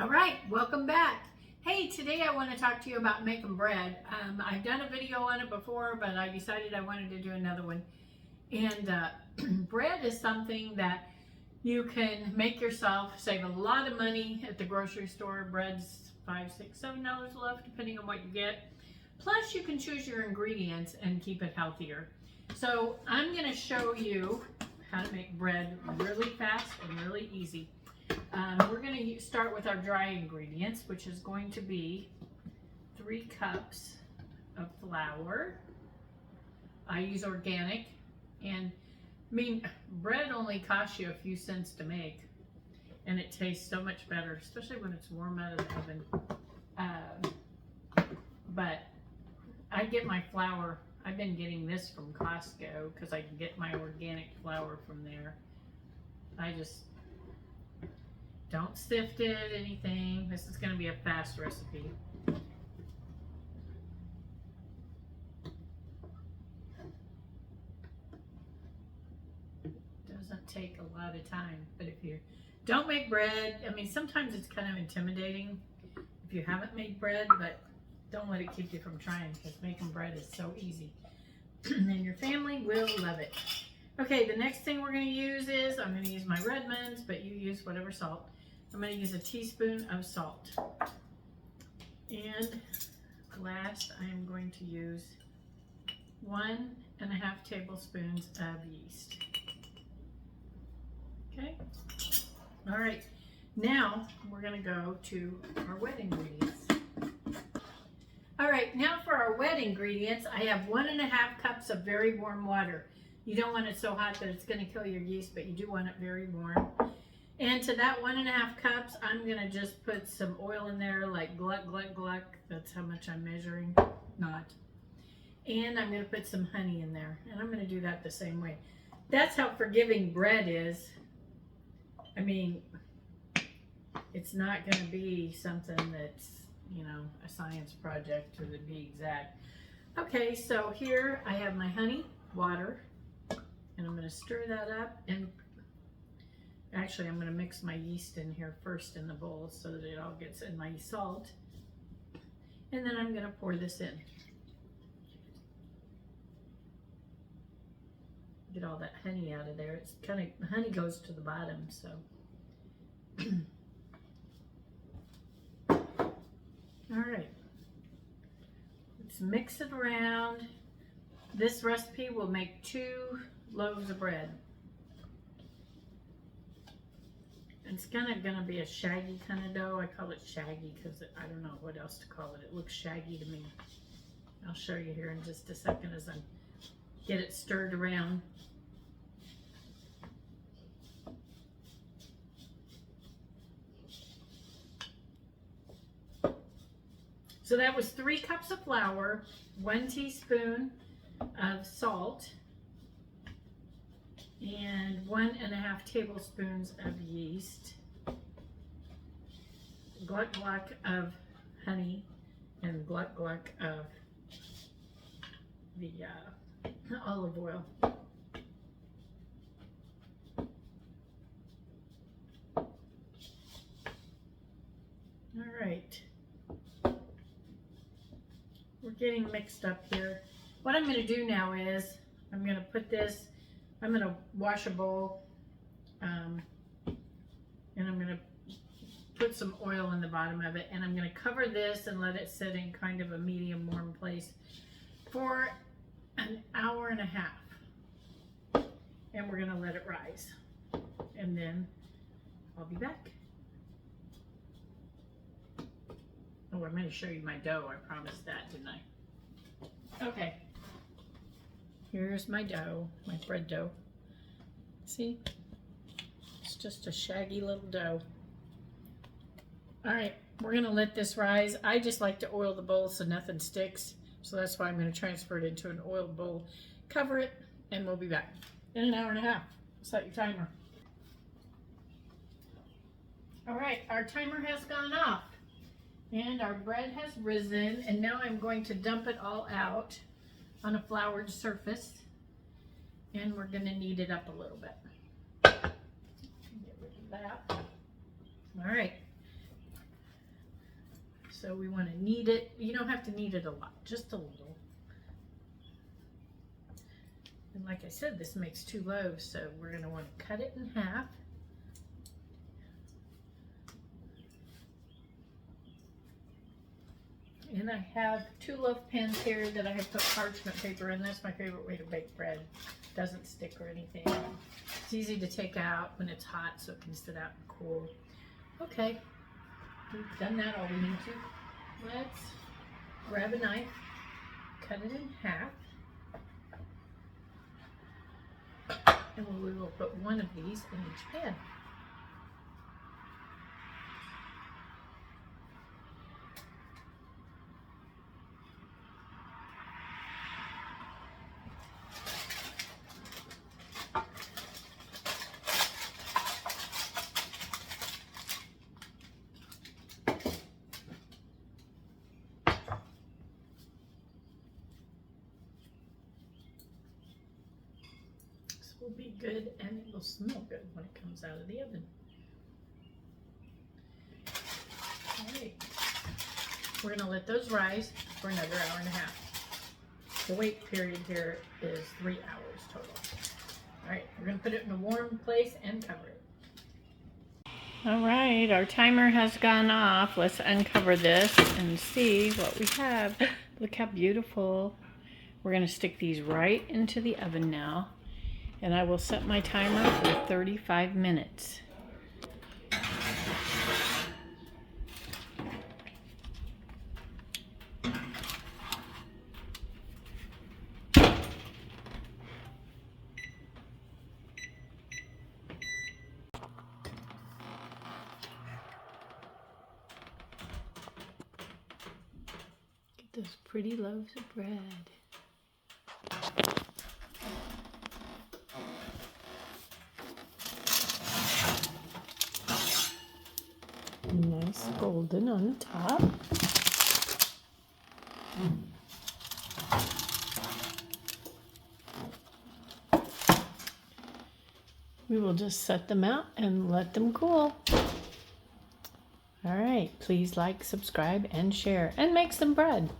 All right, welcome back. Hey, today I want to talk to you about making bread. I've done a video on it before, but I decided I wanted to do another one. And bread is something that you can make yourself, save a lot of money at the grocery store. Bread's $5, $6, $7 left, depending on what you get. Plus, you can choose your ingredients and keep it healthier. So I'm going to show you how to make bread really fast and really easy. We're going to start with our dry ingredients, which is going to be 3 cups of flour. I use organic, and bread only costs you a few cents to make, and it tastes so much better, especially when it's warm out of the oven. But I get my flour, I've been getting this from Costco because I can get my organic flour from there. I just don't sift it, anything. This is going to be a fast recipe. Doesn't take a lot of time, but if you don't make bread, sometimes it's kind of intimidating if you haven't made bread, but don't let it keep you from trying, because making bread is so easy. And your family will love it. Okay, the next thing we're going to use is, I'm going to use my Redmond's, but you use whatever salt. I'm going to use a teaspoon of salt. And last, I'm going to use 1.5 tablespoons of yeast. Okay? All right. Now, we're going to go to our wet ingredients. All right, now for our wet ingredients, I have 1.5 cups of very warm water. You don't want it so hot that it's going to kill your yeast, but you do want it very warm. And to that 1.5 cups, I'm going to just put some oil in there, like gluck, gluck, gluck. That's how much I'm measuring, not. And I'm going to put some honey in there, and I'm going to do that the same way. That's how forgiving bread is. It's not going to be something that's, a science project to be exact. Okay, so here I have my honey, water, and I'm going to stir that up. And actually, I'm going to mix my yeast in here first in the bowl so that it all gets in, my salt. And then I'm going to pour this in. Get all that honey out of there. It's kind of, the honey goes to the bottom, so. All right. Let's mix it around. This recipe will make 2 loaves of bread. It's gonna be a shaggy kind of dough. I call it shaggy because I don't know what else to call it. It looks shaggy to me. I'll show you here in just a second as I get it stirred around. So that was 3 cups of flour, 1 teaspoon of salt, and 1.5 tablespoons of yeast, gluck gluck of honey, and gluck gluck of the olive oil. All right. We're getting mixed up here. What I'm going to do now is I'm going to put this, I'm going to wash a bowl, and I'm going to put some oil in the bottom of it, and I'm going to cover this and let it sit in kind of a medium warm place for 1.5 hours. And we're going to let it rise. And then I'll be back. Oh, I'm going to show you my dough. I promised that, didn't I? Okay. Here's my dough, my bread dough. See? It's just a shaggy little dough. All right, we're going to let this rise. I just like to oil the bowl so nothing sticks. So that's why I'm going to transfer it into an oiled bowl. Cover it, and we'll be back in 1.5 hours. Set your timer. All right, our timer has gone off. And our bread has risen, and now I'm going to dump it all out on a floured surface, and we're going to knead it up a little bit. Get rid of that. All right. So we want to knead it. You don't have to knead it a lot, just a little. And like I said, this makes 2 loaves, so we're going to want to cut it in half. And I have 2 loaf pans here that I have put parchment paper in. That's my favorite way to bake bread. Doesn't stick or anything. It's easy to take out when it's hot, so it can sit out and cool. Okay, we've done that all we need to. Let's grab a knife, cut it in half, and we will put one of these in each pan. Will be good, and it will smell good when it comes out of the oven. All right, we're going to let those rise for another hour and a half. The wait period here is 3 hours total. All right, we're going to put it in a warm place and cover it. All right, our timer has gone off. Let's uncover this and see what we have. Look how beautiful. We're going to stick these right into the oven now. And I will set my timer for 35 minutes. Get those pretty loaves of bread. Nice golden on the top. We will just set them out and let them cool. All right, please like, subscribe, and share, and make some bread.